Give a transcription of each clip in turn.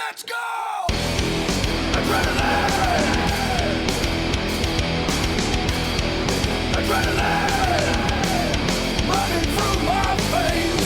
Let's go! Adrenaline! Adrenaline! Running through my veins!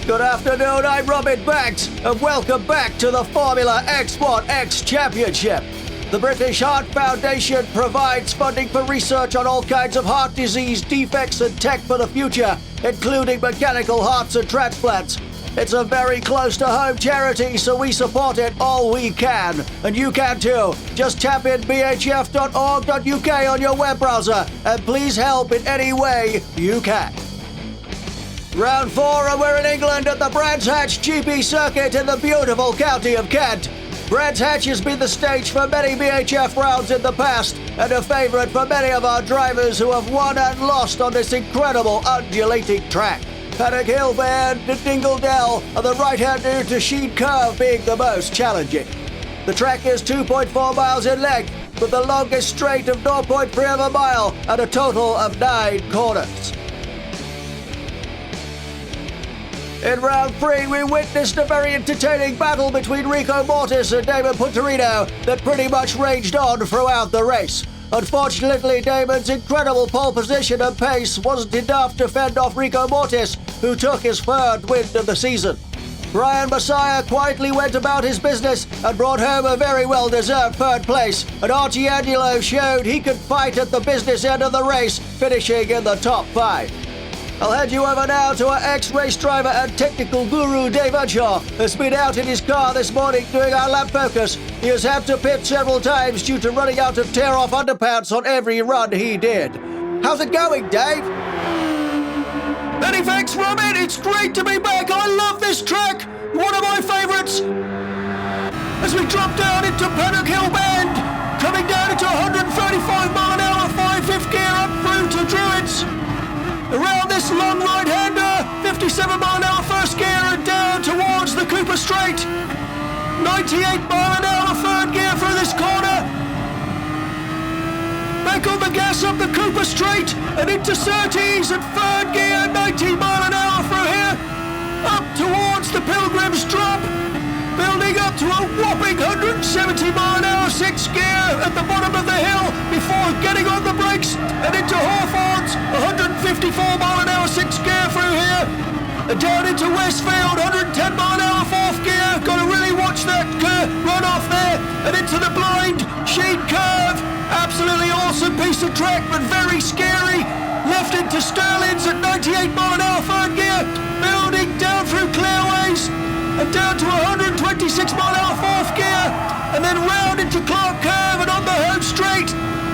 Good afternoon, I'm Robin Banks, and welcome back to the Formula X1X Championship. The British Heart Foundation provides funding for research on all kinds of heart disease defects and tech for the future, including mechanical hearts and transplants. It's a very close-to-home charity, so we support it all we can. And you can too. Just tap in bhf.org.uk on your web browser, and please help in any way you can. Round 4, and we're in England at the Brands Hatch GP circuit in the beautiful county of Kent. Brands Hatch has been the stage for many BHF rounds in the past, and a favourite for many of our drivers who have won and lost on this incredible undulating track. Paddock Hill Bend to Dingledell, and the right-hand to Sheen Curve being the most challenging. The track is 2.4 miles in length, with the longest straight of 0.3 of a mile and a total of 9 corners. In round 3, we witnessed a very entertaining battle between Rico Mortis and Damon Punterino that pretty much raged on throughout the race. Unfortunately, Damon's incredible pole position and pace wasn't enough to fend off Rico Mortis, who took his third win of the season. Brian Messiah quietly went about his business and brought home a very well-deserved third place, and Archie Angelo showed he could fight at the business end of the race, finishing in the top 5. I'll hand you over now to our ex-race driver and technical guru Dave Unshaw, who's been out in his car this morning doing our lap focus. He has had to pit several times due to running out of tear-off underpants on every run he did. How's it going, Dave? Many thanks, Robin. It's great to be back. I love this track. One of my favourites. As we drop down into Paddock Hill Bend, coming down into 135 mile an hour, 5/5 gear up through to Druids. Around this long right-hander, 57 mile an hour first gear and down towards the Cooper Straight. 98 mile an hour third gear through this corner. Back on the gas up the Cooper Straight and into Surtees and third gear, 90 mile an hour through here. Up towards the Pilgrim's Drop. Building up to a whopping 170 mile an hour 6th gear at the bottom of the hill before getting on the brakes and into Hawthorns, 154 mile an hour 6th gear through here. And down into Westfield, 110 mile an hour 4th gear. Got to really watch that run off there. And into the blind Sheen Curve. Absolutely awesome piece of track, but very scary. Left into Sterling's at 98 mile an hour 3rd gear. Building down through Clearways. And down to 126 mile an hour 4th gear, and then round into Clark Curve and on the home straight.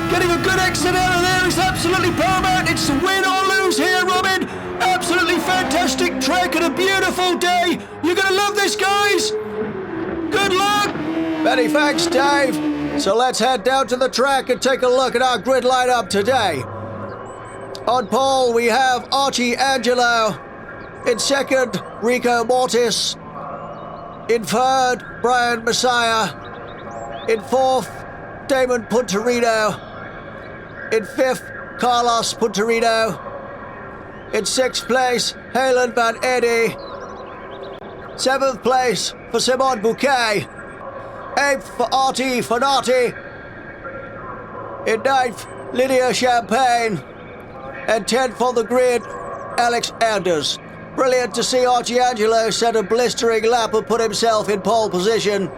Getting a good exit out of there is absolutely paramount. It's win or lose here, Robin. Absolutely fantastic track and a beautiful day. You're going to love this, guys. Good luck. Many thanks, Dave. So let's head down to the track and take a look at our grid lineup today. On pole, we have Archie Angelo. In second, Rico Mortis. In third, Brian Messiah. In fourth, Damon Punterino. In fifth, Carlos Punterino. In sixth place, Halen Van Eddy. Seventh place for Simon Bouquet. Eighth for Artie Fanati. In ninth, Lydia Champagne. And 10th on the grid, Alex Anders. Brilliant to see Archie Angelo set a blistering lap and put himself in pole position.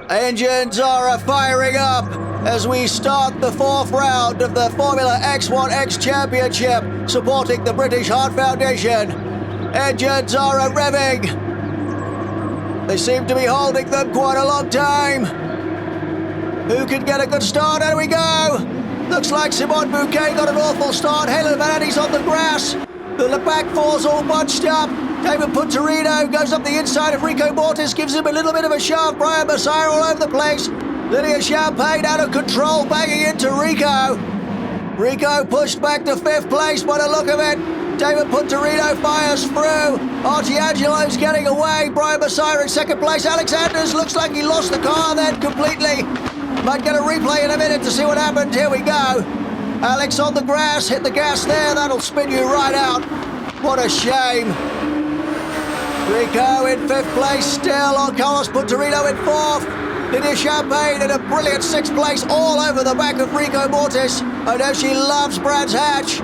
Engines are firing up as we start the 4th round of the Formula X1X Championship, supporting the British Heart Foundation. Engines are revving. They seem to be holding them quite a long time. Who can get a good start? There we go. Looks like Simon Bouquet got an awful start. Helen Van Eddy's on the grass. The back four's all bunched up. David Punterino goes up the inside of Rico Mortis, gives him a little bit of a shove. Brian Messiah all over the place. Lydia Champagne out of control, banging into Rico. Rico pushed back to 5th place by the look of it. David Punterino fires through. Archie Angelo's getting away. Brian Messiah in 2nd place. Alexanders looks like he lost the car then completely. Might get a replay in a minute to see what happened. Here we go. Alex on the grass, hit the gas there, that'll spin you right out. What a shame. Rico in 5th place still on Carlos Punterino in 4th. Lydia Champagne in a brilliant 6th place all over the back of Rico Mortis. I know she loves Brands Hatch.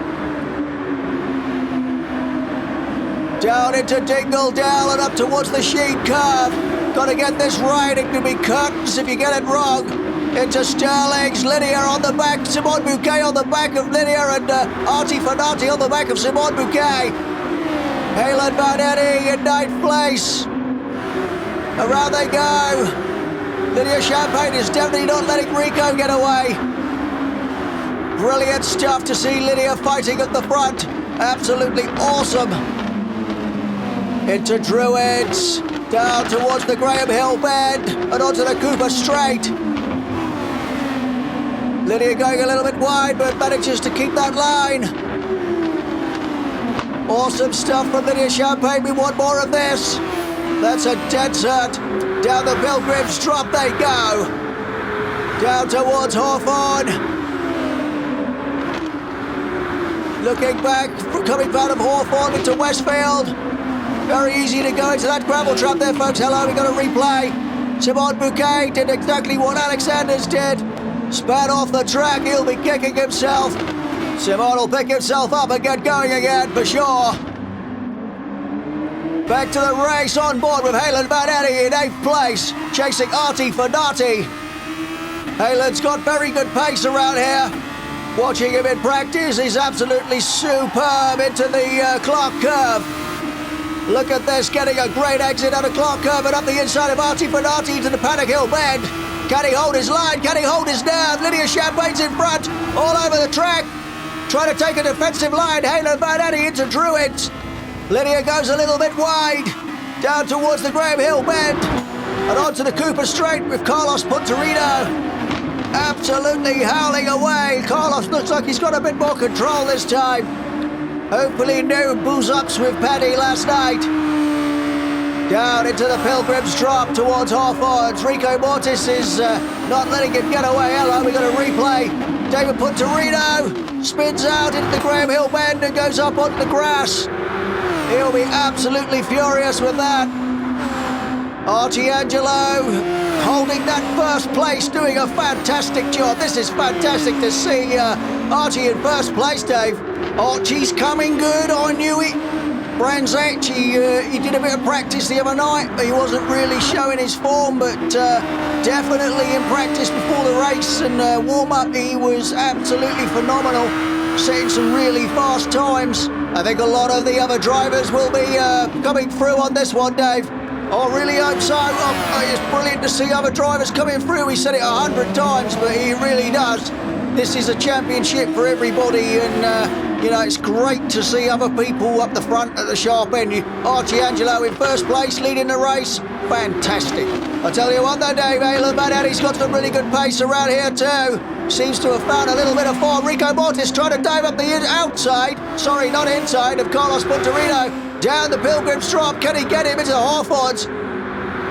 Down into Dingle Dell and up towards the Sheen curve. Got to get this right, it could be curtains if you get it wrong. Into Sterling's, Lydia on the back, Simone Bouquet on the back of Lydia, and Artie Fanati on the back of Simone Bouquet. Halen Vanetti in 9th place. Around they go. Lydia Champagne is definitely not letting Rico get away. Brilliant stuff to see Lydia fighting at the front. Absolutely awesome. Into Druids, down towards the Graham Hill bend, and onto the Cooper Straight. Lydia going a little bit wide, but manages to keep that line. Awesome stuff from Lydia Champagne. We want more of this. That's a dead cert. Down the Pilgrim's Drop they go. Down towards Hawthorne. Looking back, coming out of Hawthorne into Westfield. Very easy to go into that gravel trap there, folks. Hello, we got a replay. Simon Bouquet did exactly what Alexander's did. Spat off the track, he'll be kicking himself. Simon will pick himself up and get going again for sure. Back to the race, on board with Halen Vanetti in 8th place, chasing Artie Fanati. Halen's got very good pace around here. Watching him in practice, he's absolutely superb into the Clark curve. Look at this, getting a great exit out of Clark curve and up the inside of Artie Fanati to the Paddock Hill bend. Can he hold his line? Can he hold his nerve? Lydia Champagne's in front, all over the track. Trying to take a defensive line, Halen Vanetti into Druids. Lydia goes a little bit wide, down towards the Graham Hill bend, and onto the Cooper Straight with Carlos Punterino. Absolutely howling away. Carlos looks like he's got a bit more control this time. Hopefully no booze-ups with Paddy last night. Down into the Pilgrim's Drop towards Hawthorne. Rico Mortis is not letting him get away. Hello, we got a replay. David Punterino spins out into the Graham Hill bend and goes up onto the grass. He'll be absolutely furious with that. Archie Angelo holding that 1st place, doing a fantastic job. This is fantastic to see Archie in 1st place, Dave. Archie's coming good, I knew it. Brands Hatch, he did a bit of practice the other night, but he wasn't really showing his form, but definitely in practice before the race and warm-up, he was absolutely phenomenal, setting some really fast times. I think a lot of the other drivers will be coming through on this one, Dave. I really hope so. It's brilliant to see other drivers coming through. He said it 100 times, but he really does. This is a championship for everybody, and it's great to see other people up the front at the sharp end. Archie Angelo in 1st place, leading the race. Fantastic. I tell you what though, Dave, Halen Vanetti's got some really good pace around here too. Seems to have found a little bit of form. Rico Mortis trying to dive up the outside, sorry, not inside, of Carlos Punterino. Down the Pilgrim's Drop, can he get him into the Hawthorns?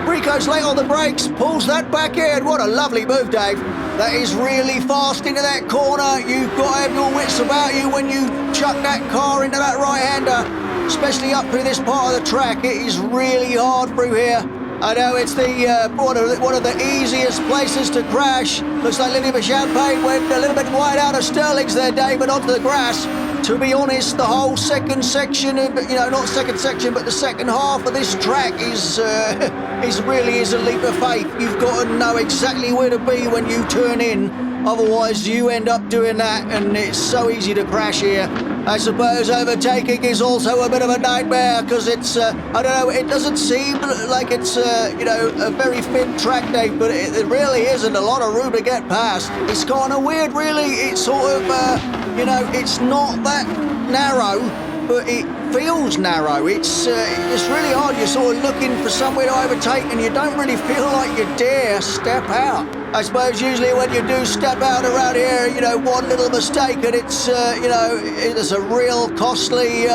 Rico's late on the brakes, pulls that back in. What a lovely move, Dave. That is really fast into that corner. You've got to have your wits about you when you chuck that car into that right-hander, especially up through this part of the track. It is really hard through here. I know it's the one of the easiest places to crash. Looks like Lydia Champagne went a little bit wide out of Sterling's there, Dave, and onto the grass. To be honest, the whole second section of, not second section, but the second half of this track is really is a leap of faith. You've got to know exactly where to be when you turn in. Otherwise, you end up doing that, and it's so easy to crash here. I suppose overtaking is also a bit of a nightmare because it's, I don't know, it doesn't seem like it's, a very thin track, Dave, but it really isn't a lot of room to get past. It's kind of weird, really. It's sort of, it's not that narrow, but it feels narrow. It's really hard. You're sort of looking for somewhere to overtake, and you don't really feel like you dare step out. I suppose usually when you do step out around here, one little mistake and it's, it's a real costly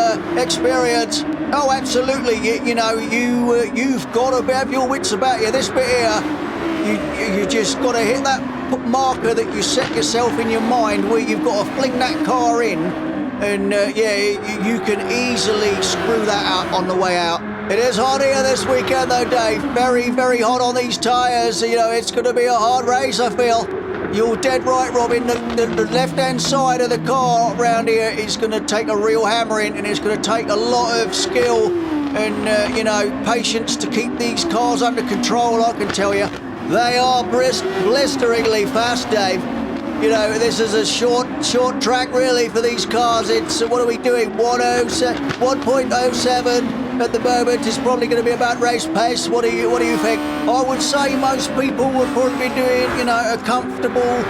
experience. Oh, absolutely. You've got to have your wits about you. This bit here, you just got to hit that marker that you set yourself in your mind where you've got to fling that car in And yeah, you can easily screw that up on the way out. It is hot here this weekend though, Dave. Very, very hot on these tyres. You know, it's going to be a hard race, I feel. You're dead right, Robin. The left-hand side of the car around here is going to take a real hammering, and it's going to take a lot of skill and, you know, patience to keep these cars under control, I can tell you. They are blisteringly fast, Dave. You know, this is a short track, really, for these cars. It's, what are we doing, 1.07 at the moment. It's probably going to be about race pace. What do you think? I would say most people would probably be doing, you know, a comfortable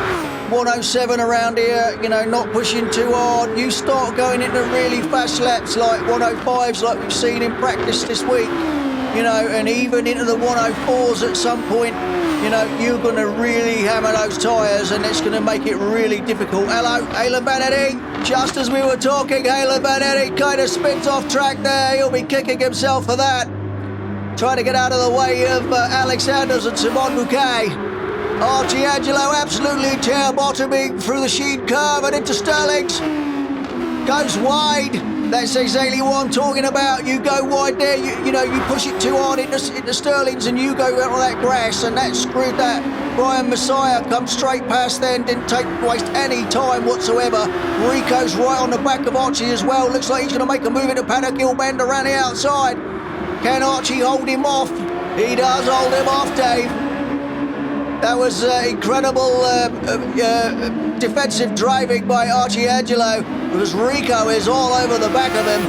107 around here, you know, not pushing too hard. You start going into really fast laps like 105s like we've seen in practice this week, you know, and even into the 104s at some point. You know, you're going to really hammer those tyres, and it's going to make it really difficult. Hello, Aylan Banetti. Just as we were talking, Aylan Banetti kind of spins off track there. He'll be kicking himself for that. Trying to get out of the way of Alex Anders and Simon Bouquet. Archie Angelo absolutely tail-bottoming through the Sheen curve and into Sterling's. Goes wide. That's exactly what I'm talking about. You go wide there, you know, you push it too hard into Sterling's, and you go out on that grass, and that screwed that. Brian Messiah comes straight past then, didn't waste any time whatsoever. Rico's right on the back of Archie as well. Looks like he's going to make a move into Paddock Hill Bend around the outside. Can Archie hold him off? He does hold him off, Dave. That was incredible defensive driving by Archie Angelo, because Rico is all over the back of him.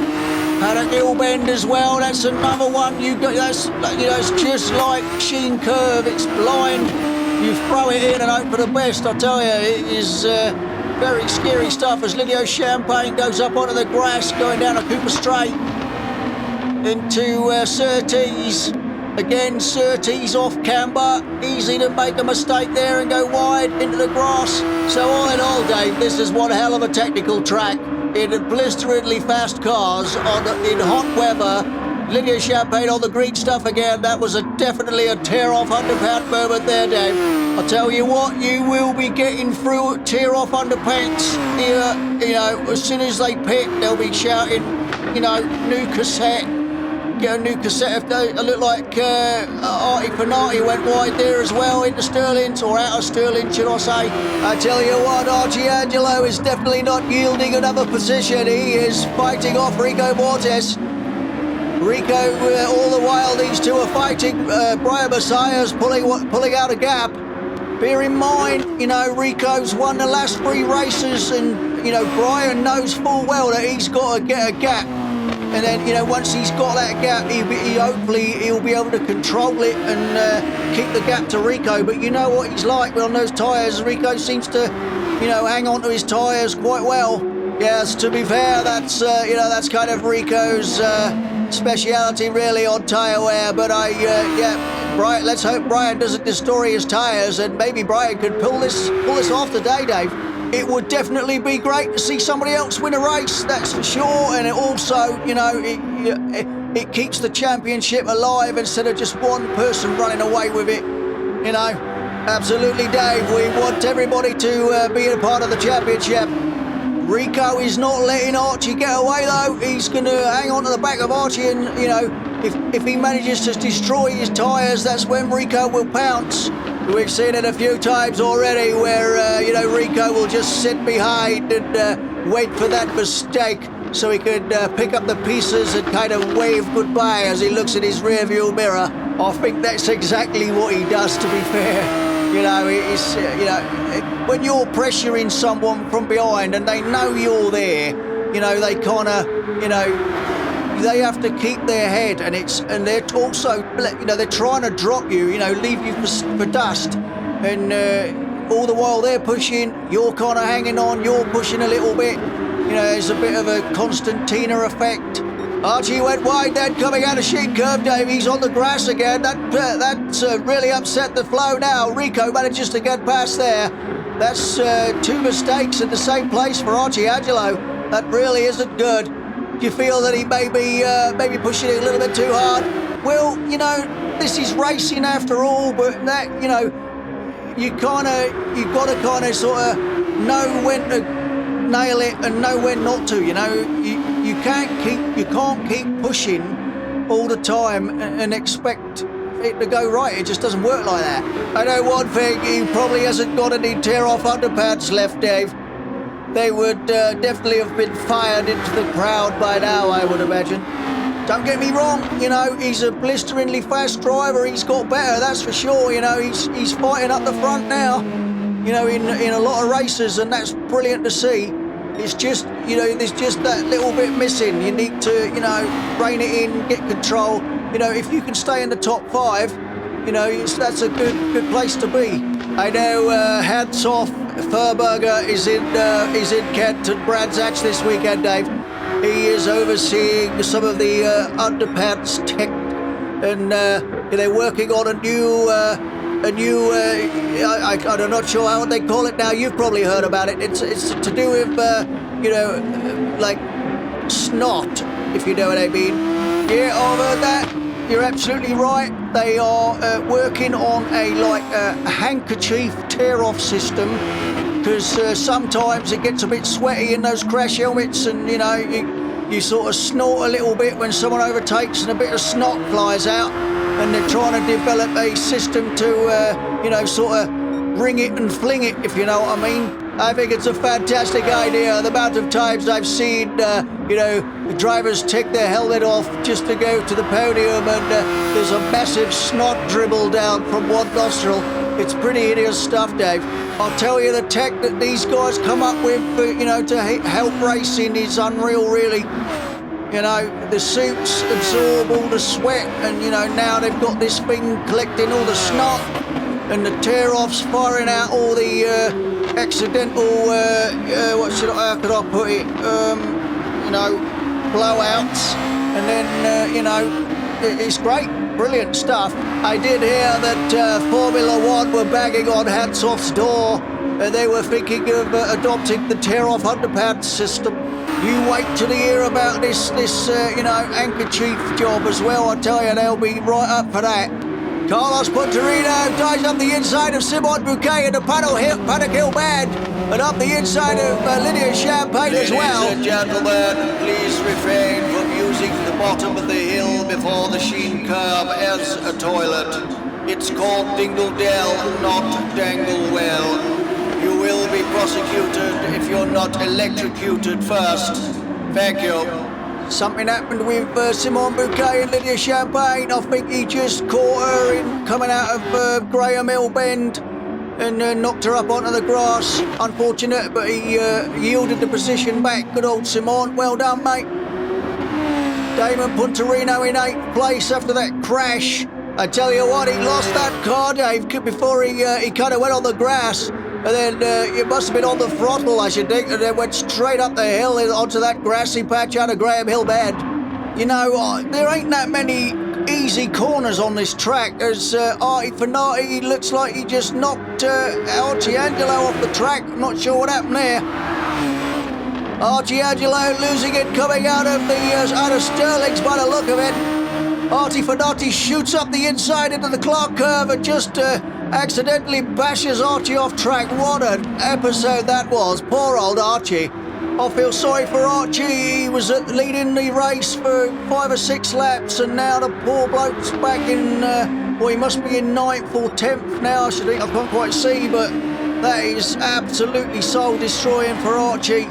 Paddock Hill Bend as well. That's another one. That's, you know, it's just like Sheen Curve. It's blind. You throw it in and hope for the best. I tell you, it is very scary stuff as Lydio Champagne goes up onto the grass, going down a Cooper Straight into Surtees. Again, Surtees off camber. Easy to make a mistake there and go wide into the grass. So all in all, Dave, this is one hell of a technical track. In blisteringly fast cars in hot weather. Lydia Champagne on the green stuff again. That was definitely a tear-off 100-pound moment there, Dave. I'll tell you what, you will be getting through tear-off underpants here. You know, as soon as they pit, they'll be shouting, you know, new cassette. Get a new cassette. If they look like Artie Panati went wide there as well into Sterling's, or out of Sterling, should I say. I tell you what, Archie Angelo is definitely not yielding another position. He is fighting off Rico Mortis. Rico, all the while these two are fighting, Brian Messiah's pulling out a gap. Bear in mind, you know, Rico's won the last 3 races, and, you know, Brian knows full well that he's got to get a gap. And then, you know, once he's got that gap, hopefully he'll be able to control it and keep the gap to Rico. But you know what he's like on those tyres. Rico seems to, you know, hang on to his tyres quite well. Yes, to be fair, that's, you know, that's kind of Rico's speciality really on tyre wear. But yeah, Brian, let's hope Brian doesn't destroy his tyres, and maybe Brian could pull this off today, Dave. It would definitely be great to see somebody else win a race, that's for sure. And it also, you know, it keeps the championship alive instead of just one person running away with it. You know, absolutely, Dave. We want everybody to be a part of the championship. Rico is not letting Archie get away, though. He's going to hang on to the back of Archie, and, you know, if he manages to destroy his tyres, that's when Rico will pounce. We've seen it a few times already where, you know, Rico will just sit behind and wait for that mistake so he can pick up the pieces and kind of wave goodbye as he looks in his rearview mirror. I think that's exactly what he does, to be fair. You know, it's, you know, when you're pressuring someone from behind and they know you're there, you know, they kind of, you know, they have to keep their head, and they're also, you know, they're trying to drop you, you know, leave you for dust, and all the while they're pushing, you're kind of hanging on, you're pushing a little bit, you know, there's a bit of a Constantina effect. Archie went wide then, coming out of Sheen Curve, Dave. He's on the grass again. That's really upset the flow now. Rico manages to get past there. That's 2 mistakes in the same place for Archie Angelo. That really isn't good. Do you feel that he may be pushing it a little bit too hard? Well, you know, this is racing after all, but that, you know, you've got to kind of sort of know when to nail it and know when not to. You know, you can't keep pushing all the time and expect it to go right. It just doesn't work like that. I know one thing, he probably hasn't got any tear-off underpants left, Dave. They would definitely have been fired into the crowd by now, I would imagine. Don't get me wrong, you know, he's a blisteringly fast driver. He's got better, that's for sure. You know, he's fighting up the front now, you know, in a lot of races, and that's brilliant to see. It's just, you know, there's just that little bit missing. You need to, you know, rein it in, get control. You know, if you can stay in the top 5, you know, that's a good place to be. I know, hats off, Furberger is in Kent and Brands Hatch this weekend, Dave. He is overseeing some of the underpants tech, and they're working on I'm not sure how they call it now. You've probably heard about it. It's to do with you know, like snot, if you know what I mean. Yeah, I've heard that. You're absolutely right. They are working on a handkerchief tear-off system, because sometimes it gets a bit sweaty in those crash helmets, and you know, you sort of snort a little bit when someone overtakes and a bit of snot flies out, and they're trying to develop a system to you know, sort of ring it and fling it, if you know what I mean. I think it's a fantastic idea. The amount of times I've seen you know, the drivers take their helmet off just to go to the podium, and there's a massive snot dribble down from one nostril. It's pretty hideous stuff, Dave. I'll tell you, the tech that these guys come up with, you know, to help racing is unreal, really. You know, the suits absorb all the sweat, and, you know, now they've got this thing collecting all the snot, and the tear-offs firing out all the accidental, how could I put it, you know, blowouts, and then, you know, it's great. Brilliant stuff. I did hear that Formula One were banging on Hansoff's door, and they were thinking of adopting the tear-off underpants system. You wait till you hear about this you know, handkerchief job as well. I tell you, they'll be right up for that. Carlos Punterino ties up the inside of Simon Bouquet in the Paddock Hill Band, and up the inside of Lydia Champagne as well. Ladies and gentlemen, please refrain from using the bottom of the hill before the Sheen curb as a toilet. It's called Dingle Dell, not Dangle Well. You will be prosecuted if you're not electrocuted first. Thank you. Something happened with Simon Bouquet and Lydia Champagne. I think he just caught her in coming out of Graham Hill Bend and knocked her up onto the grass. Unfortunate, but he yielded the position back. Good old Simon. Well done, mate. Damon Punterino in 8th place after that crash. I tell you what, he lost that car, Dave, before he kind of went on the grass. And then it must have been on the throttle, I should think, and then went straight up the hill onto that grassy patch out of Graham Hill Bend. You know, there ain't that many easy corners on this track, as Artie Fanati looks like he just knocked Archie Angelo off the track. I'm not sure what happened there. Archie Angelo losing it coming out of Stirling's by the look of it. Artie Fanati shoots up the inside into the Clark curve and just accidentally bashes Archie off track. What an episode that was. Poor old Archie. I feel sorry for Archie. He was leading the race for 5 or 6 laps, and now the poor bloke's back in, well, he must be in 9th or 10th now, I should think. I can't quite see, but that is absolutely soul-destroying for Archie.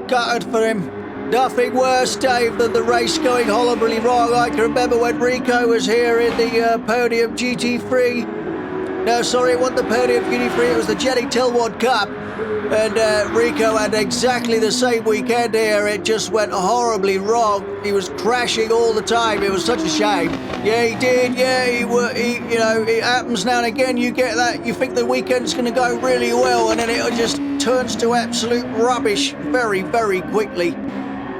Gutted for him. Nothing worse, Dave, than the race going horribly wrong. I can remember when Rico was here in the Podium GT3. No, sorry, it wasn't the Podium GT3, it was the Jenny Tillward Cup. And Rico had exactly the same weekend here. It just went horribly wrong. He was crashing all the time. It was such a shame. Yeah, he did. Yeah, he you know, it happens now and again. You get that. You think the weekend's going to go really well, and then it just turns to absolute rubbish very, very quickly.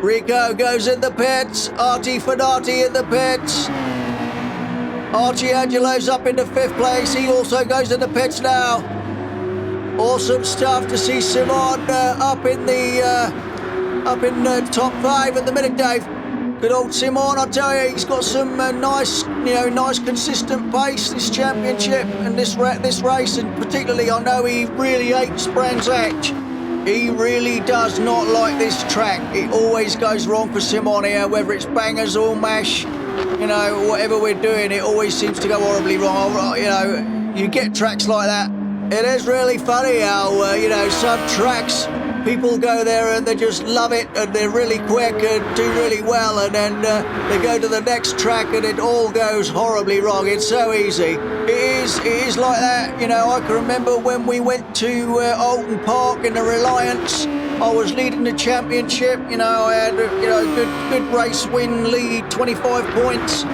Rico goes in the pits. Artie Fanati in the pits. Archie Angelo's up into 5th place. He also goes in the pits now. Awesome stuff to see Simon up in the top 5 at the minute, Dave. Good old Simon, I tell you, he's got some nice consistent pace this championship and this race, and particularly I know he really hates Brands Hatch. He really does not like this track. It always goes wrong for Simon here, whether it's bangers or mash. You know, whatever we're doing, it always seems to go horribly wrong. You know, you get tracks like that. It is really funny how, you know, some tracks, people go there and they just love it and they're really quick and do really well, and then they go to the next track and it all goes horribly wrong. It's so easy. It is like that. You know, I can remember when we went to Alton Park in the Reliance. I was leading the championship. You know, I had a good race win lead, 25 points.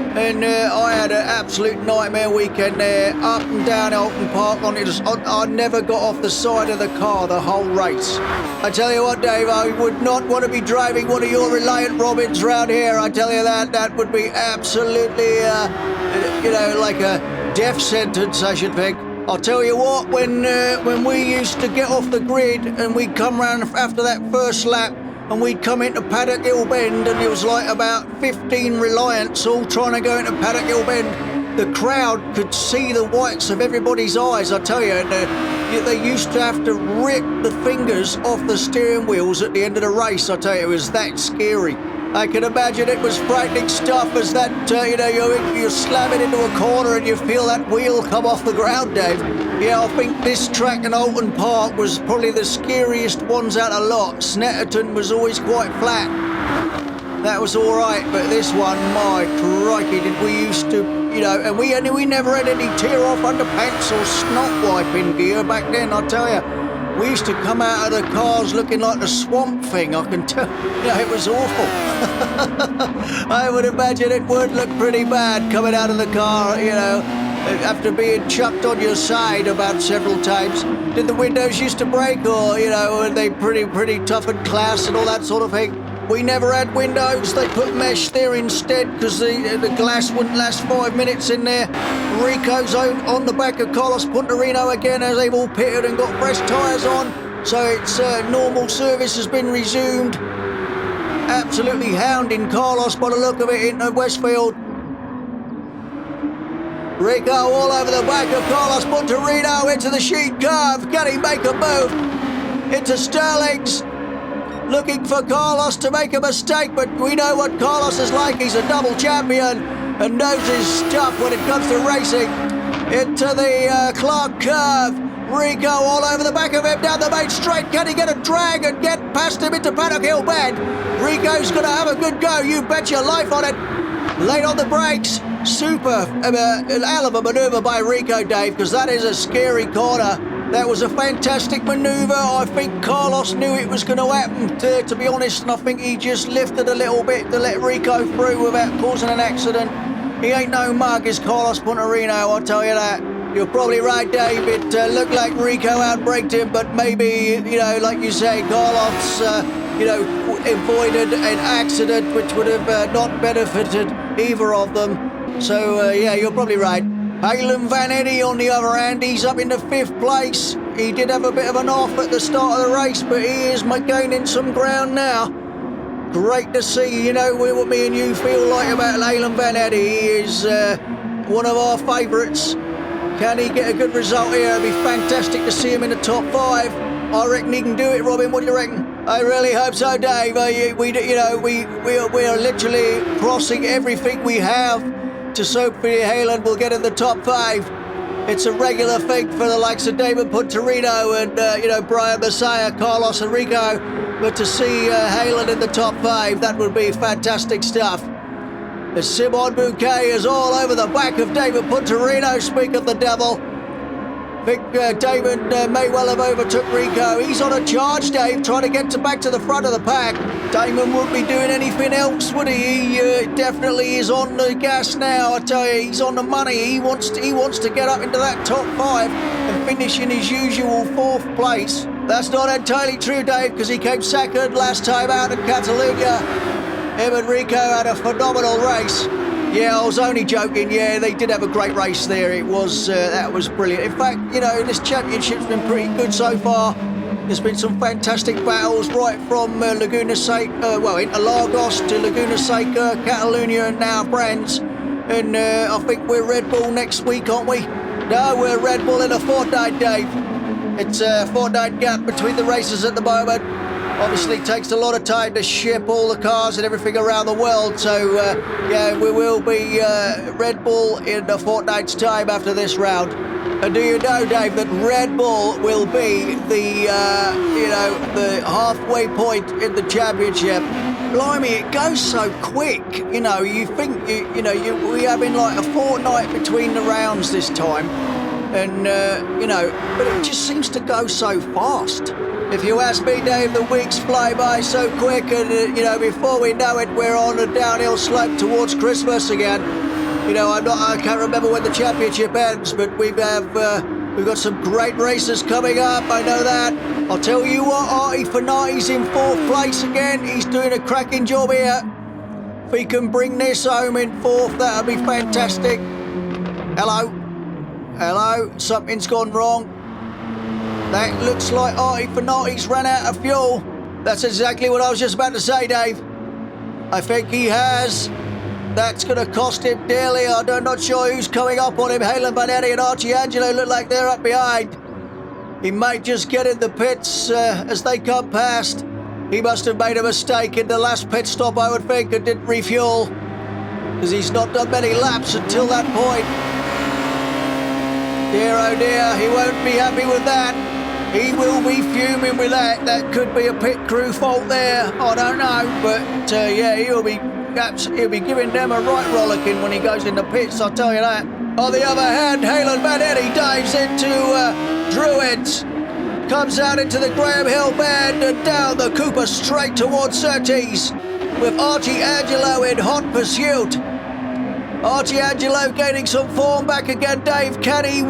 And I had an absolute nightmare weekend there, up and down Alton Park. I never got off the side of the car the whole race. I tell you what, Dave, I would not want to be driving one of your Reliant Robins round here. I tell you that would be absolutely, you know, like a death sentence, I should think. I'll tell you what, when we used to get off the grid and we'd come round after that first lap, and we'd come into Paddock Hill Bend, and it was like about 15 Reliants all trying to go into Paddock Hill Bend. The crowd could see the whites of everybody's eyes, I tell you. And they used to have to rip the fingers off the steering wheels at the end of the race, I tell you. It was that scary. I can imagine it was frightening stuff as that, you know, you're slamming into a corner and you feel that wheel come off the ground, Dave. Yeah, I think this track in Alton Park was probably the scariest ones out of a lot. Snetterton was always quite flat. That was all right, but this one, my crikey, did we used to, you know, and we never had any tear-off underpants or snot wiping gear back then, I tell you. We used to come out of the cars looking like a swamp thing, I can tell. You know, it was awful. I would imagine it would look pretty bad coming out of the car, you know, after being chucked on your side about several times. Did the windows used to break, or, you know, were they pretty tough and class and all that sort of thing? We never had windows. They put mesh there instead because the glass wouldn't last 5 minutes in there. Rico's on the back of Carlos Puntarino again as they've all pitted and got fresh tyres on. So it's normal service has been resumed. Absolutely hounding Carlos by the look of it into Westfield. Rico all over the back of Carlos Puntarino into the sheet curve. Can he make a move? Into Sterling's. Looking for Carlos to make a mistake, but we know what Carlos is like. He's a double champion and knows his stuff when it comes to racing. Into the Clark curve. Rico all over the back of him down the main straight. Can he get a drag and get past him into Paddock Hill Bend? Rico's going to have a good go. You bet your life on it. Late on the brakes. Super. An hell of a manoeuvre by Rico, Dave, because that is a scary corner. That was a fantastic manoeuvre. I think Carlos knew it was going to happen, to be honest, and I think he just lifted a little bit to let Rico through without causing an accident. He ain't no mug, is Carlos Puntarino, I'll tell you that. You're probably right, Dave. It looked like Rico outbraked him, but maybe, you know, like you say, Carlos, you know, avoided an accident which would have not benefited either of them. So, yeah, you're probably right. Halen Vanetti, on the other hand, he's up into 5th place. He did have a bit of an off at the start of the race, but he is gaining some ground now. Great to see, you know, what me and you feel like about Halen Vanetti. He is one of our favourites. Can he get a good result here? It'd be fantastic to see him in the top 5. I reckon he can do it, Robin. What do you reckon? I really hope so, Dave. We are literally crossing everything we have to Sophie Halen will get in the top 5. It's a regular thing for the likes of David Puntarino and, you know, Brian Messiah, Carlos and Rico. But to see Halen in the top 5, that would be fantastic stuff. The Simon Bouquet is all over the back of David Puntarino, speak of the devil. I think David may well have overtook Rico. He's on a charge, Dave, trying to get back to the front of the pack. Damon wouldn't be doing anything else, would he? He definitely is on the gas now, I tell you. He's on the money. He wants to get up into that top 5 and finish in his usual 4th place. That's not entirely true, Dave, because he came second last time out in Catalonia. Him and Rico had a phenomenal race. Yeah, I was only joking. Yeah, they did have a great race there. It was that was brilliant. In fact, you know, this championship's been pretty good so far. There's been some fantastic battles right from Laguna Seca, well, into Lagos to Laguna Seca, Catalonia, and now Brands. And I think we're Red Bull next week, aren't we? No, we're Red Bull in a fortnight, Dave. It's a fortnight gap between the races at the moment. Obviously takes a lot of time to ship all the cars and everything around the world, so yeah, we will be Red Bull in a fortnight's time after this round. And do you know, Dave, that Red Bull will be the the halfway point in the championship? Blimey, it goes so quick. You think we having like a fortnight between the rounds this time, and but it just seems to go so fast. If you ask me, Dave, the weeks fly by so quick, and before we know it, we're on a downhill slope towards Christmas again. I can't remember when the championship ends, but we've got some great races coming up. I know that. I'll tell you what, Artie Fanati's in 4th place again. He's doing a cracking job here. If he can bring this home in 4th, that'll be fantastic. Hello, something's gone wrong. That looks like Artie Fanati's ran out of fuel. That's exactly what I was just about to say, Dave. I think he has. That's going to cost him dearly. I'm not sure who's coming up on him. Halen Vanetti and Archie Angelo look like they're up behind. He might just get in the pits as they come past. He must have made a mistake in the last pit stop, I would think, and didn't refuel, because he's not done many laps until that point. Dear oh dear, he won't be happy with that. He will be fuming with that. That could be a pit crew fault there. I don't know, but yeah, he'll be giving them a right rollicking when he goes in the pits, I'll tell you that. On the other hand, Halen Vanetti dives into Druids, comes out into the Graham Hill bend and down the Cooper straight towards Surtees, with Archie Angelo in hot pursuit. Archie Angelo gaining some form back again, Dave. Can he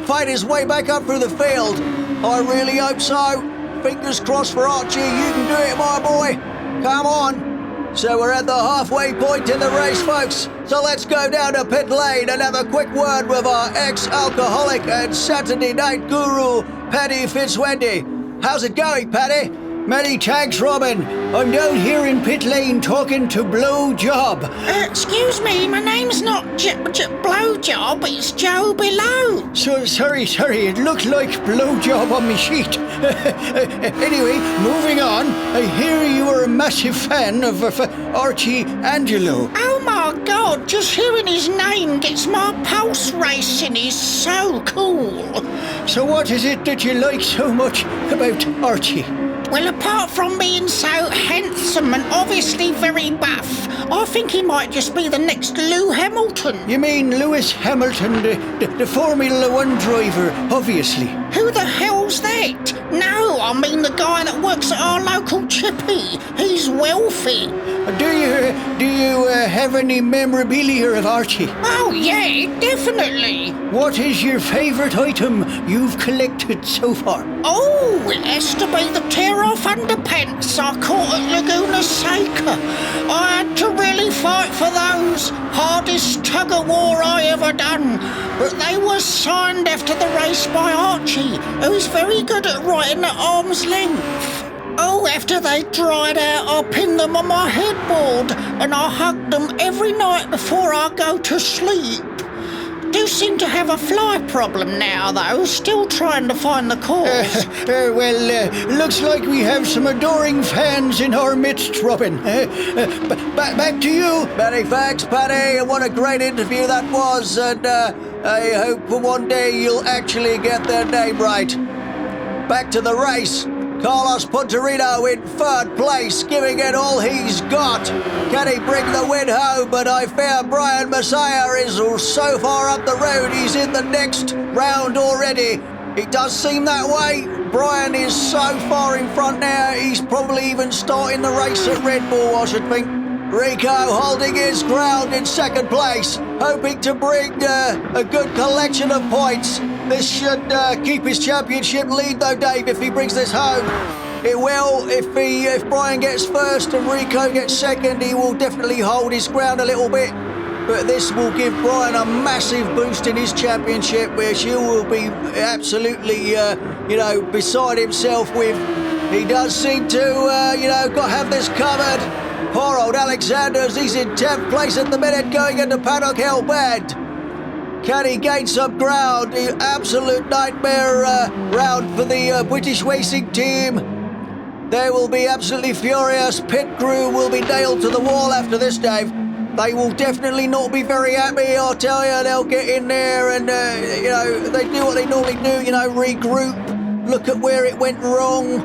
fight his way back up through the field? I really hope so. Fingers crossed for Archie. You can do it, my boy. Come on. So we're at the halfway point in the race, folks. So let's go down to pit lane and have a quick word with our ex-alcoholic and Saturday night guru, Paddy Fitzwendy. How's it going, Paddy? Many thanks, Robin. I'm down here in pit lane talking to Blowjob. Excuse me, my name's not Blowjob, it's Joe Below. So sorry, it looked like Blowjob on my sheet. Anyway, moving on. I hear you are a massive fan of Archie Angelo. Oh my God, just hearing his name gets my pulse racing. He's so cool. So what is it that you like so much about Archie? Well, apart from being so handsome and obviously very buff, I think he might just be the next Lou Hamilton. You mean Lewis Hamilton, the Formula One driver, obviously. Who the hell's that? No, I mean the guy that works at our local chippy. He's wealthy. Do you have any memorabilia of Archie? Oh yeah, definitely. What is your favourite item you've collected so far? Oh, it has to be the tear-off underpants I caught at Laguna Seca. I had to really fight for those. Hardest tug-of-war I ever done. But they were signed after the race by Archie, who's very good at writing at arm's length. Oh, after they dried out, I pinned them on my headboard and I hugged them every night before I go to sleep. Do seem to have a fly problem now, though. Still trying to find the cause. Looks like we have some adoring fans in our midst, Robin. Back to you. Many thanks, Paddy. What a great interview that was, and I hope for one day you'll actually get their name right. Back to the race. Carlos Punterino in 3rd place, giving it all he's got. Can he bring the win home? But I fear Brian Messiah is so far up the road, he's in the next round already. It does seem that way. Brian is so far in front now, he's probably even starting the race at Red Bull, I should think. Rico holding his ground in 2nd place, hoping to bring a good collection of points. This should keep his championship lead, though, Dave, if he brings this home. It will. If Brian gets 1st and Rico gets 2nd, he will definitely hold his ground a little bit. But this will give Brian a massive boost in his championship, which he will be absolutely, beside himself with. He does seem to, have this covered. Poor old Alexander's, he's in 10th place at the minute, going into Paddock Hill Bend. Can he gain some ground? The absolute nightmare round for the British racing team. They will be absolutely furious. Pit crew will be nailed to the wall after this, Dave. They will definitely not be very happy, I'll tell you. They'll get in there and, they do what they normally do, regroup, look at where it went wrong,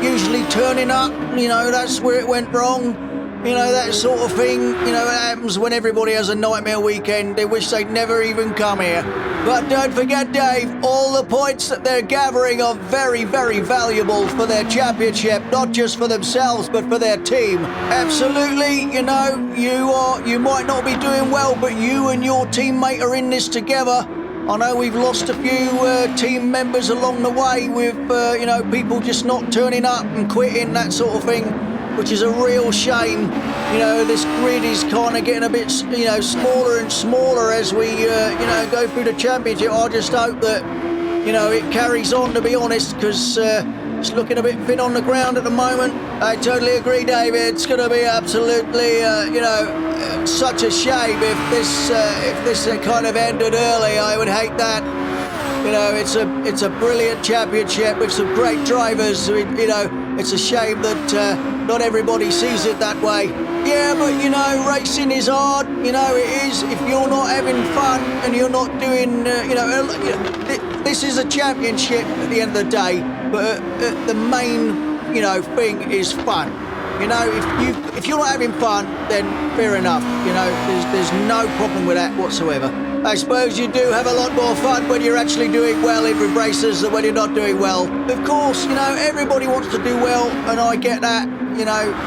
usually turning up, that's where it went wrong. That sort of thing, it happens when everybody has a nightmare weekend. They wish they'd never even come here. But don't forget, Dave, all the points that they're gathering are very, very valuable for their championship, not just for themselves, but for their team. Absolutely, you might not be doing well, but you and your teammate are in this together. I know we've lost a few team members along the way with, people just not turning up and quitting, that sort of thing, which is a real shame. This grid is kind of getting a bit, smaller and smaller as we, go through the championship. I just hope that, it carries on, to be honest, because it's looking a bit thin on the ground at the moment. I totally agree, David. It's going to be absolutely, such a shame if this kind of ended early. I would hate that. It's a brilliant championship with some great drivers. It's a shame that not everybody sees it that way. Yeah, but racing is hard. It is. If you're not having fun and you're not doing, this is a championship at the end of the day. But the main, thing is fun. If you're not having fun, then fair enough. There's no problem with that whatsoever. I suppose you do have a lot more fun when you're actually doing well in races than when you're not doing well. Of course, everybody wants to do well, and I get that,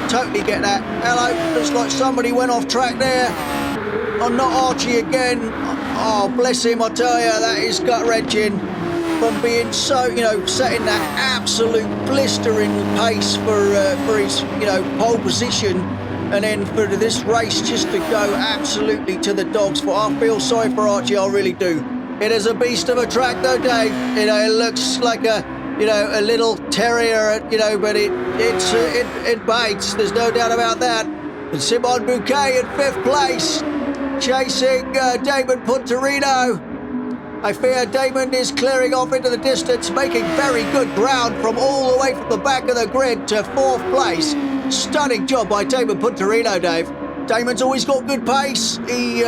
totally get that. Hello, looks like somebody went off track there. Oh, not Archie again. Oh, bless him, I tell you, that is gut-wrenching. From being so, setting that absolute blistering pace for his, pole position, and then for this race just to go absolutely to the dogs. I feel sorry for Archie, I really do. It is a beast of a track though, Dave. It looks like a little terrier, but it bites. There's no doubt about that. And Simon Bouquet in 5th place, chasing Damon Punterino. I fear Damon is clearing off into the distance, making very good ground from all the way from the back of the grid to 4th place. Stunning job by Damon Punterino, Dave. Damon's always got good pace. He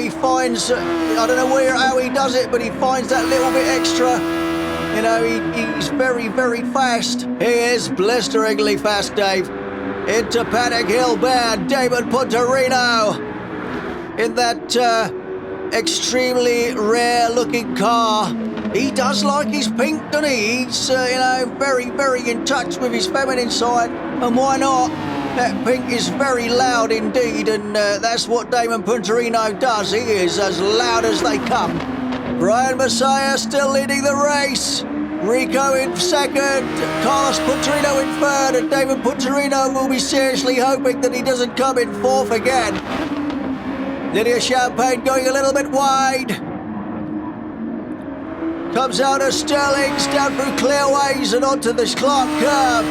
finds, I don't know how he does it, but he finds that little bit extra. He's very, very fast. He is blisteringly fast, Dave. Into Paddock Hill Band, Damon Punterino in that extremely rare-looking car. He does like his pink, doesn't he? He's, very, very in touch with his feminine side, and why not? That pink is very loud indeed, and that's what Damon Punterino does. He is as loud as they come. Brian Messiah still leading the race. Rico in 2nd, Carlos Punterino in 3rd, and Damon Punterino will be seriously hoping that he doesn't come in 4th again. Lydia Champagne going a little bit wide. Comes out of Sterling's, down through Clearways and onto the Clark curve.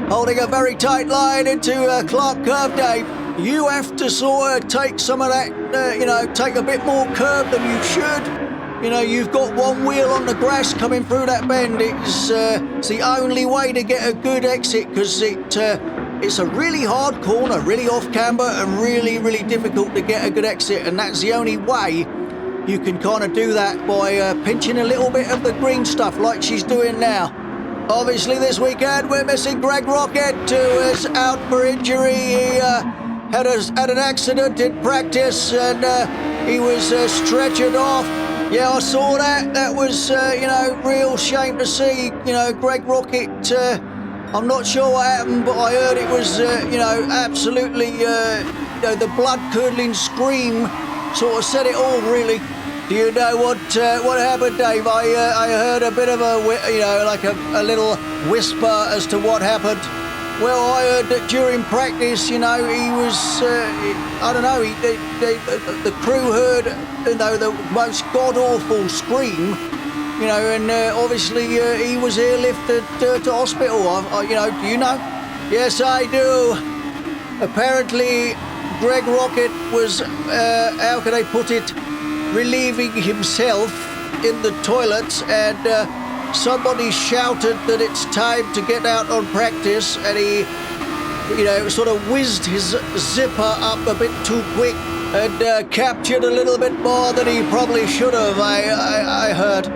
Holding a very tight line into Clark curve, Dave. You have to sort of take some of that, take a bit more curve than you should. You've got one wheel on the grass coming through that bend. It's the only way to get a good exit, because it's a really hard corner, really off camber, and really, really difficult to get a good exit. And that's the only way you can kind of do that, by pinching a little bit of the green stuff like she's doing now. Obviously this weekend we're missing Greg Rocket, who is out for injury. He had an accident in practice, and he was stretchered off. Yeah, I saw that. That was, real shame to see. Greg Rocket, I'm not sure what happened, but I heard it was, absolutely, the blood-curdling scream sort of said it all, really. Do you know what happened, Dave? I heard a bit of a little whisper as to what happened. Well, I heard that during practice, he was, the crew heard, the most god-awful scream, and obviously he was airlifted to hospital. Do you know? Yes, I do. Apparently, Greg Rocket was, how can I put it, relieving himself in the toilets, and somebody shouted that it's time to get out on practice, and he, sort of whizzed his zipper up a bit too quick and captured a little bit more than he probably should have, I heard.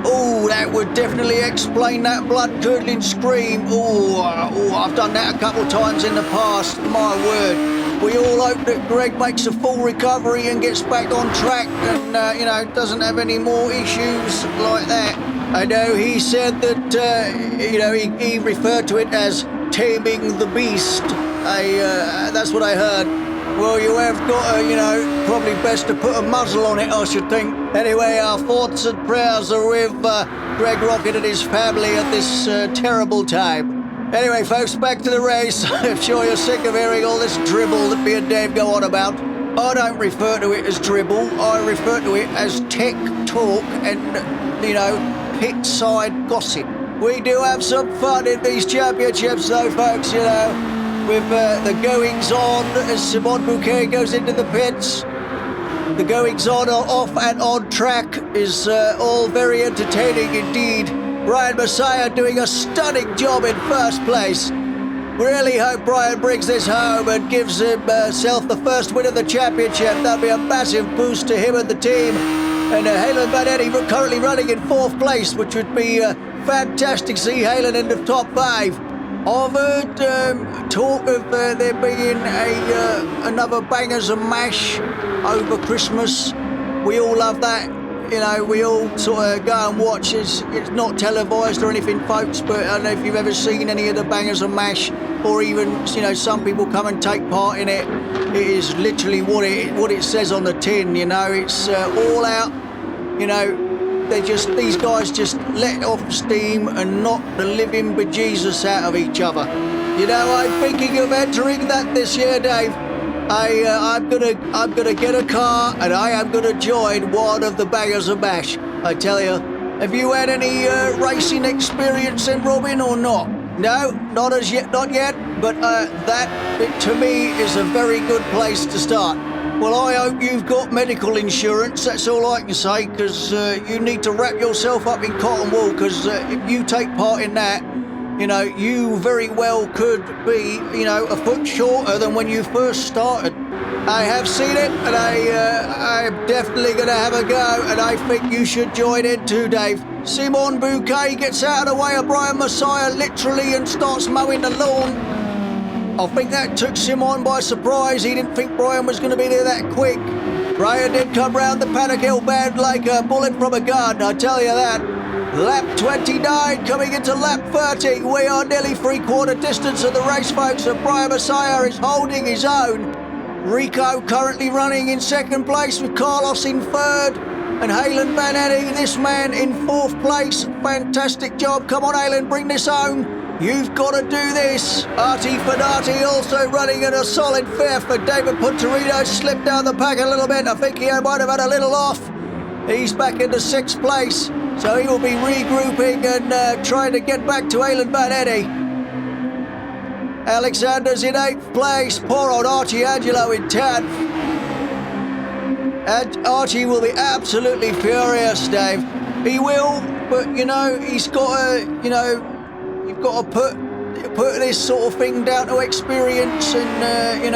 Oh, that would definitely explain that blood-curdling scream. Oh, I've done that a couple times in the past, my word. We all hope that Greg makes a full recovery and gets back on track and, doesn't have any more issues like that. I know he said that, he referred to it as taming the beast. That's what I heard. Well, you have got to, probably best to put a muzzle on it, I should think. Anyway, our thoughts and prayers are with Greg Rocket and his family at this terrible time. Anyway, folks, back to the race. I'm sure you're sick of hearing all this dribble that me and Dave go on about. I don't refer to it as dribble. I refer to it as tech talk and, pit side gossip. We do have some fun in these championships, though, folks, with the goings-on as Simon Bouquet goes into the pits. The goings-on off and on track is all very entertaining indeed. Brian Messiah doing a stunning job in first place. Really hope Brian brings this home and gives himself the first win of the championship. That'll be a massive boost to him and the team. And Halen Vanetti currently running in fourth place, which would be fantastic to see Halen in the top 5. I've heard talk of there being another Bangers and Mash over Christmas. We all love that. We all sort of go and watch. It's not televised or anything, folks, but I don't know if you've ever seen any of the Bangers and Mash, or even, some people come and take part in it. It is literally what it says on the tin, It's all out, these guys just let off steam and knock the living bejesus out of each other. I'm thinking of entering that this year, Dave. I'm gonna get a car and I am gonna join one of the Bangers and Mash. I tell you, have you had any racing experience in Robin or not? No, not yet. But that to me is a very good place to start. Well, I hope you've got medical insurance, that's all I can say, because you need to wrap yourself up in cotton wool, because if you take part in that, you very well could be, a foot shorter than when you first started. I have seen it, and I'm definitely going to have a go, and I think you should join in too, Dave. Simon Bouquet gets out of the way of Brian Messiah, literally, and starts mowing the lawn. I think that took Simon by surprise. He didn't think Brian was going to be there that quick. Brian did come round the paddock hill bend like a bullet from a gun, I tell you that. Lap 29 coming into lap 30. We are nearly three-quarter distance of the race, folks, and Brian Messiah is holding his own. Rico currently running in second place with Carlos in third, and Halen Vanetti, this man, in fourth place. Fantastic job. Come on, Halen, bring this home. You've got to do this. Artie Fedati also running in a solid fifth, and David Punterino slipped down the pack a little bit. I think he might have had a little off. He's back into sixth place, so he will be regrouping and trying to get back to Halen Vanetti. Alexander's in 8th place. Poor old Archie Angelo in 10th. And Archie will be absolutely furious, Dave. He will, but, he's got to, you've got to put this sort of thing down to experience and,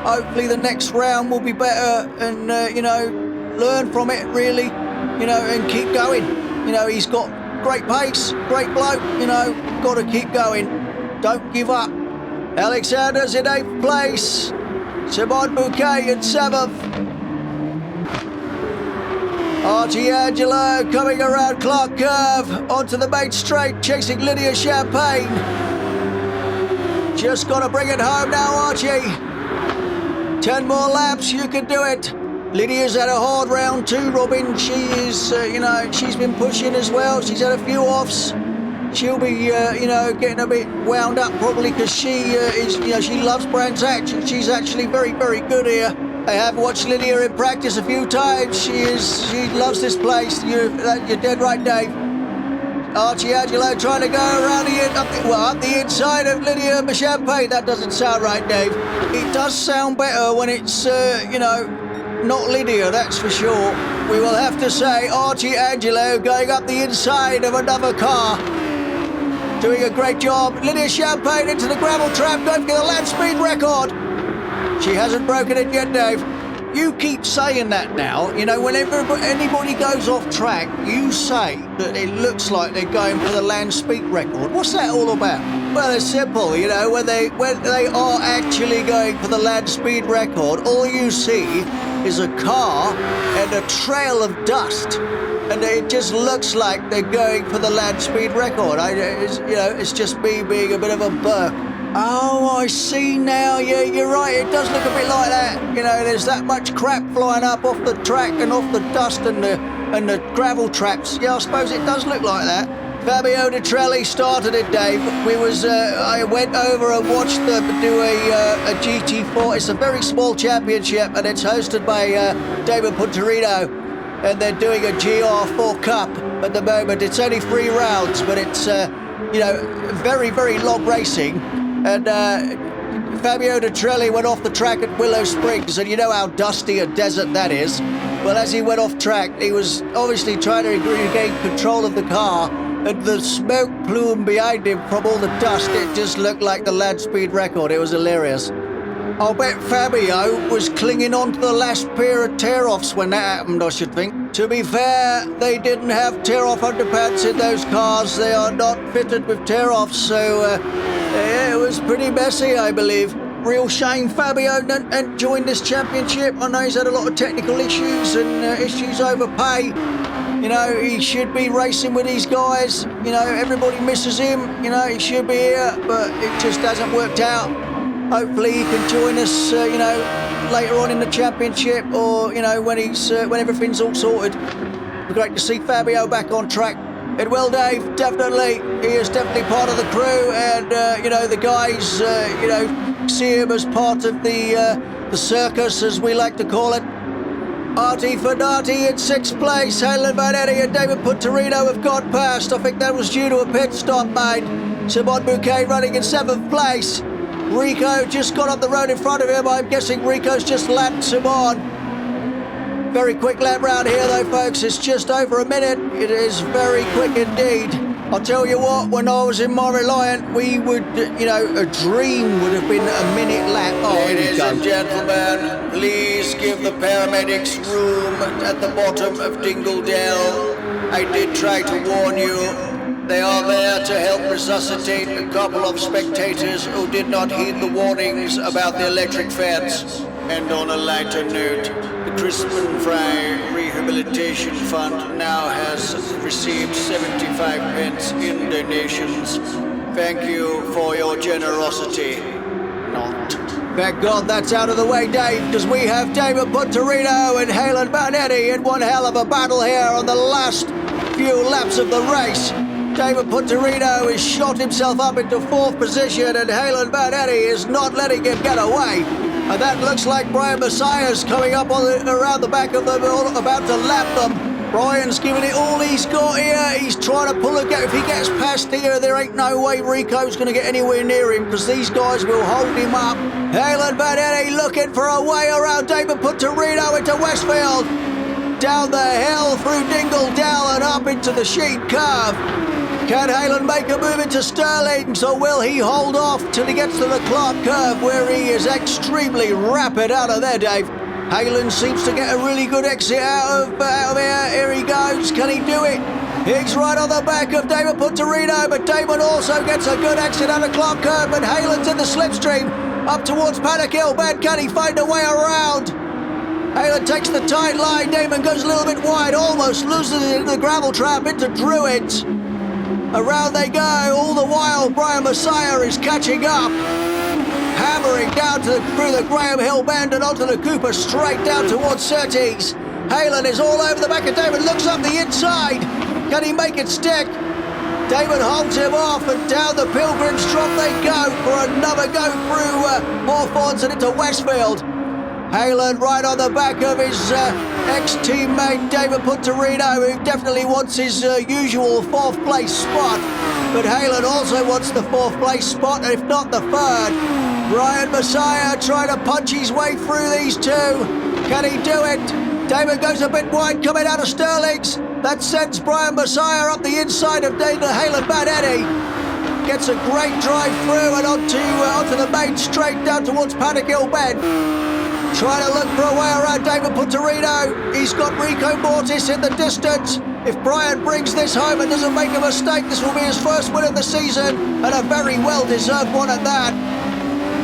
hopefully the next round will be better and, learn from it, really, and keep going. He's got great pace, great bloke, got to keep going. Don't give up. Alexander's in 8th place. Simon Bouquet in 7th. Archie Angelo coming around Clark Curve onto the main straight, chasing Lydia Champagne. Just got to bring it home now, Archie. 10 more laps, you can do it. Lydia's had a hard round too, Robin. She is, she's been pushing as well. She's had a few offs. She'll be, getting a bit wound up probably because she she loves Brands Hatch and she's actually very, very good here. I have watched Lydia in practice a few times. She loves this place. You're dead right, Dave. Archie Angelo trying to go around up the inside of Lydia Champagne. That doesn't sound right, Dave. It does sound better when it's, not Lydia, that's for sure. We will have to say Archie Angelo going up the inside of another car. Doing a great job. Lydia Champagne into the gravel trap, going for the land speed record. She hasn't broken it yet, Dave. You keep saying that now. You know, whenever anybody goes off track, you say that it looks like they're going for the land speed record. What's that all about? Well, it's simple, you know, when they are actually going for the land speed record, all you see is a car and a trail of dust. And it just looks like they're going for the land speed record. It's just me being a bit of a burp. Oh, I see now. Yeah, you're right. It does look a bit like that. You know, there's that much crap flying up off the track and off the dust and the gravel traps. Yeah, I suppose it does look like that. Fabio De Trelli started it, Dave. I went over and watched them do a GT4. It's a very small championship, and it's hosted by David Punterino. And they're doing a GR4 Cup at the moment. It's only 3 rounds, but it's, very, very long racing. And Fabio De Trelli went off the track at Willow Springs, and you know how dusty a desert that is. Well, as he went off track, he was obviously trying to regain control of the car, and the smoke plume behind him from all the dust, it just looked like the land speed record. It was hilarious. I'll bet Fabio was clinging on to the last pair of tear-offs when that happened, I should think. To be fair, they didn't have tear-off underpants in those cars. They are not fitted with tear-offs, so it was pretty messy, I believe. Real shame Fabio didn't join this championship. I know he's had a lot of technical issues and issues over pay. You know, he should be racing with these guys. You know, everybody misses him. You know, he should be here, but it just hasn't worked out. Hopefully he can join us, later on in the championship, or, when everything's all sorted. It'd be great to see Fabio back on track. It will, Dave, definitely. He is definitely part of the crew, and, the guys, see him as part of the circus, as we like to call it. Artie Fernati in 6th place. Halen Vanetti and David Punterino have gone past. I think that was due to a pit stop, mate. Simon Bouquet running in 7th place. Rico just got up the road in front of him. I'm guessing Rico's just lapped Simon. Very quick lap round here though, folks. It's just over a minute. It is very quick indeed. I'll tell you what, when I was in my Reliant, we would, a dream would have been a minute lap. Oh, ladies and gentlemen, please give the paramedics room at the bottom of Dingle Dell. I did try to warn you. They are there to help resuscitate a couple of spectators who did not heed the warnings about the electric fence. And on a lighter note, the Crispin Fry Rehabilitation Fund now has received 75 pence in donations. Thank you for your generosity. Not. Thank God that's out of the way, Dave, because we have David Punterino and Halen Vanetti in one hell of a battle here on the last few laps of the race. David Punterino has shot himself up into 4th position, and Halen Vanetti is not letting him get away. And that looks like Brian Messiah's coming up around the back of them, about to lap them. Brian's giving it all he's got here. He's trying to pull a gap. If he gets past here, there ain't no way Rico's going to get anywhere near him, because these guys will hold him up. Halen Vanetti looking for a way around David Punterino into Westfield. Down the hill through Dingle Dell and up into the sheep curve. Can Halen make a move into Sterling, or will he hold off till he gets to the Clark curve, where he is extremely rapid out of there, Dave? Halen seems to get a really good exit out of here. Here he goes. Can he do it? He's right on the back of David Punterino, but Damon also gets a good exit out of Clark curve, and Halen's in the slipstream up towards Paddock Hill. Man, can he find a way around? Halen takes the tight line. Damon goes a little bit wide, almost loses it into the gravel trap into Druids. Around they go, all the while Brian Messiah is catching up. Hammering down through the Graham Hill bend and onto the Cooper straight down towards Surtees. Halen is all over the back of David, looks up the inside. Can he make it stick? David holds him off, and down the Pilgrim's Drop they go for another go through Hawthorns and into Westfield. Halen right on the back of his ex-teammate David Punterino, who definitely wants his usual fourth place spot. But Halen also wants the fourth place spot, if not the third. Brian Messiah trying to punch his way through these two. Can he do it? David goes a bit wide coming out of Sterling's. That sends Brian Messiah up the inside of Halen Vannetti. Gets a great drive through and onto the main straight down towards Paddock Hill Bend. Trying to look for a way around David Punterino. He's got Rico Mortis in the distance. If Brian brings this home and doesn't make a mistake, this will be his first win of the season, and a very well-deserved one at that.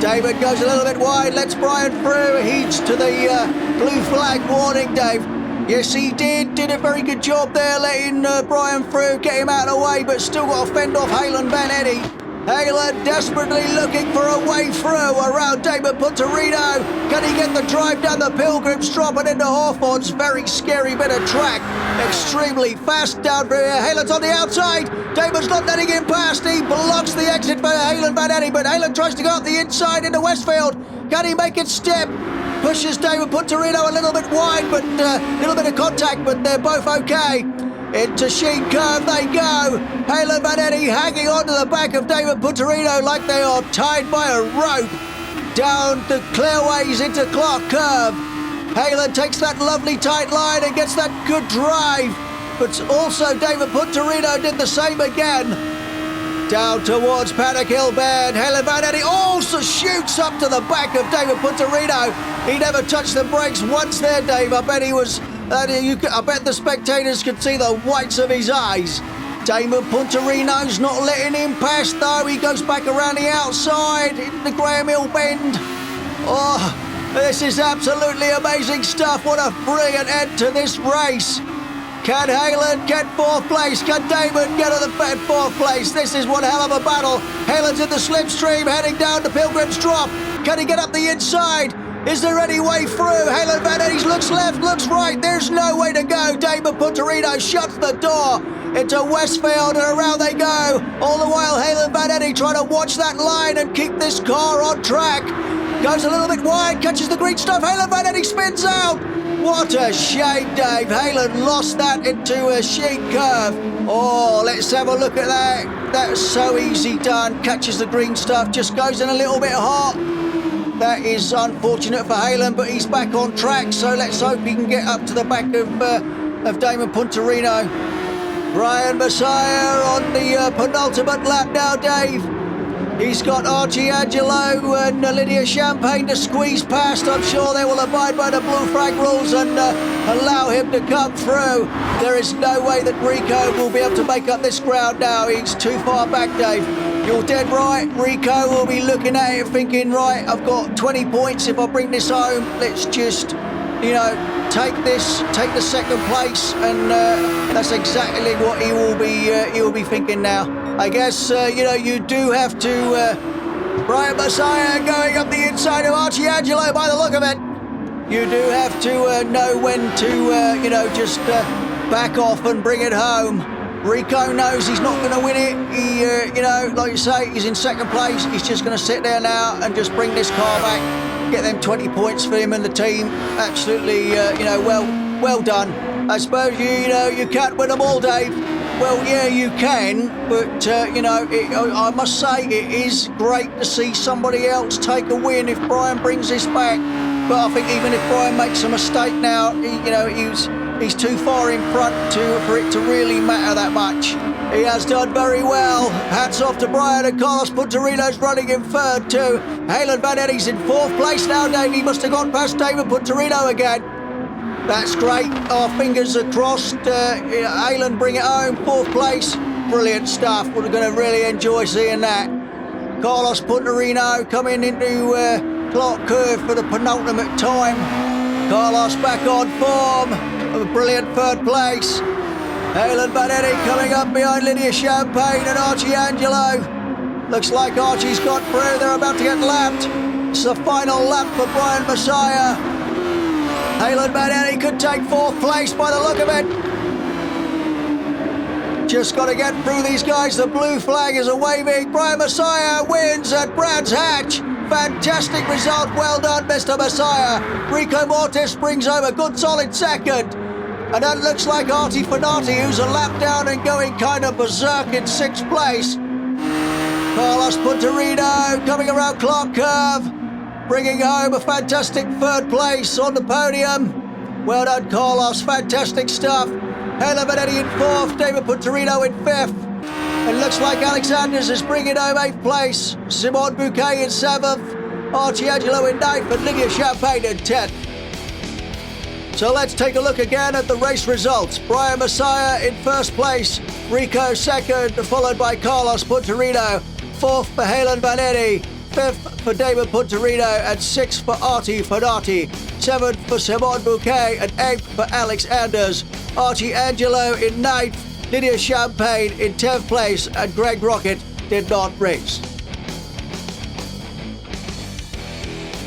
David goes a little bit wide, lets Brian through, heeds to the blue flag warning, Dave. Yes, he did a very good job there, letting Brian through, get him out of the way, but still got to fend off Halen Vannetti. Halen desperately looking for a way through around David Punterino. Can he get the drive down the Pilgrims, dropping into Hawthorne's very scary bit of track? Extremely fast down through here. Halen's on the outside. David's not letting him past. He blocks the exit for Halen Vannetti, but Halen tries to go up the inside into Westfield. Can he make it step? Pushes David Punterino a little bit wide, but a little bit of contact, but they're both okay. Into Sheen Curve they go. Halen Vannetti hanging on to the back of David Punterino like they are tied by a rope. Down the clearways into Clark Curve. Halen takes that lovely tight line and gets that good drive. But also David Punterino did the same again. Down towards Paddock Hill Bend. Halen Vannetti also shoots up to the back of David Punterino. He never touched the brakes once there, Dave. I bet he was... I bet the spectators could see the whites of his eyes. David Punterino's not letting him pass, though. He goes back around the outside into the Graham Hill Bend. Oh, this is absolutely amazing stuff. What a brilliant end to this race. Can Halen get fourth place? Can David get to the fourth place? This is one hell of a battle. Halen's in the slipstream, heading down the Pilgrim's Drop. Can he get up the inside? Is there any way through? Halen Vannetti looks left, looks right. There's no way to go. David Punterino shuts the door into Westfield, and around they go. All the while, Halen Vannetti trying to watch that line and keep this car on track. Goes a little bit wide, catches the green stuff. Halen Vannetti spins out. What a shame, Dave. Halen lost that into a sheet curve. Oh, let's have a look at that. That's so easy done. Catches the green stuff, just goes in a little bit hot. That is unfortunate for Halen, but he's back on track, so let's hope he can get up to the back of Damon Punterino. Brian Messiah on the penultimate lap now, Dave. He's got Archie Angelo and Lydia Champagne to squeeze past. I'm sure they will abide by the blue flag rules and allow him to come through. There is no way that Rico will be able to make up this ground now. He's too far back, Dave. You're dead right. Rico will be looking at it thinking, right, I've got 20 points. If I bring this home, let's just, take the second place. And that's exactly what he will be thinking now. I guess, you do have to, Brian Messiah going up the inside of Archie Angelo by the look of it. You do have to know when to, just back off and bring it home. Rico knows he's not going to win it. He, like you say, he's in second place. He's just going to sit there now and just bring this car back, get them 20 points for him and the team. Absolutely, well done. I suppose you can't win them all, Dave. Well, yeah, you can, but I must say it is great to see somebody else take a win if Brian brings this back. But I think even if Brian makes a mistake now, he's too far in front for it to really matter that much. He has done very well. Hats off to Brian, and Carlos Punterino's running in third too. Halen Vannetti's in fourth place now, Dave. He must have gone past David Punterino again. That's great. Our fingers are crossed. Halen bring it home, fourth place. Brilliant stuff. We're going to really enjoy seeing that. Carlos Punterino coming into Clark Curve for the penultimate time. Carlos back on form. A brilliant third place. Halen Vannetti coming up behind Lydia Champagne and Archie Angelo. Looks like Archie's got through. They're about to get lapped. It's the final lap for Brian Messiah. Halen Vannetti could take fourth place by the look of it. Just got to get through these guys. The blue flag is a waving. Brian Messiah wins at Brands Hatch. Fantastic result. Well done, Mr. Messiah. Rico Mortis brings home a good solid second. And that looks like Artie Fanati, who's a lap down and going kind of berserk in 6th place. Carlos Punterino coming around Clark Curve, bringing home a fantastic 3rd place on the podium. Well done, Carlos. Fantastic stuff. Helen Benetti in 4th, David Punterino in 5th. It looks like Alexanders is bringing home 8th place. Simon Bouquet in 7th, Archie Angelo in 9th, and Lydia Champagne in 10th. So let's take a look again at the race results. Brian Messiah in 1st place, Rico 2nd, followed by Carlos Punterino, 4th for Helen Vanetti, 5th for David Punterino, and 6th for Artie Fanati, 7th for Simon Bouquet, and 8th for Alex Anders. Archie Angelo in 9th, Lydia Champagne in 10th place, and Greg Rocket did not race.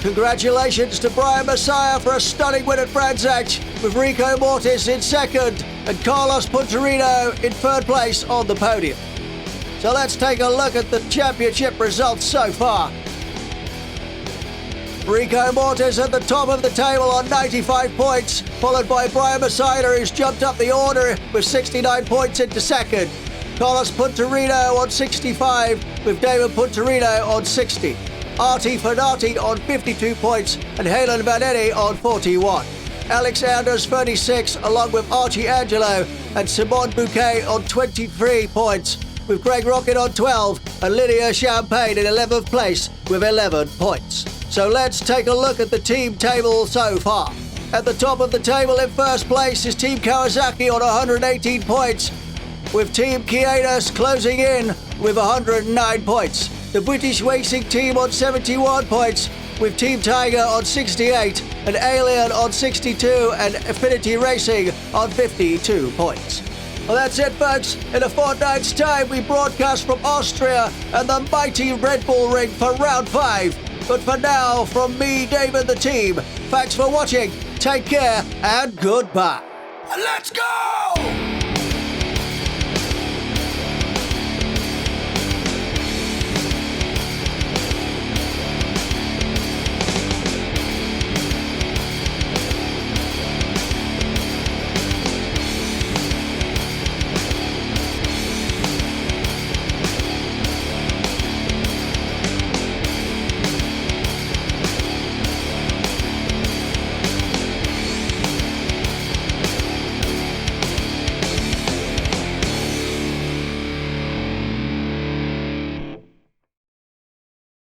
Congratulations to Brian Messiah for a stunning win at Brands Hatch, with Rico Mortis in 2nd and Carlos Punterino in 3rd place on the podium. So let's take a look at the championship results so far. Rico Mortis at the top of the table on 95 points, followed by Brian Messiah, who's jumped up the order with 69 points into 2nd. Carlos Punterino on 65, with David Punterino on 60. Artie Fanati on 52 points and Helen Vanetti on 41. Alex Anders 36, along with Archie Angelo and Simon Bouquet on 23 points, with Greg Rocket on 12 and Lydia Champagne in 11th place with 11 points. So let's take a look at the team table so far. At the top of the table in 1st place is Team Kawasaki on 118 points, with Team Kianos closing in with 109 points. The British Racing Team on 71 points, with Team Tiger on 68 and Alien on 62 and Affinity Racing on 52 points. Well, that's it, folks. In a fortnight's time, we broadcast from Austria and the mighty Red Bull Ring for round 5. But for now, from me, Dave, and the team, thanks for watching, take care, and goodbye. Let's go!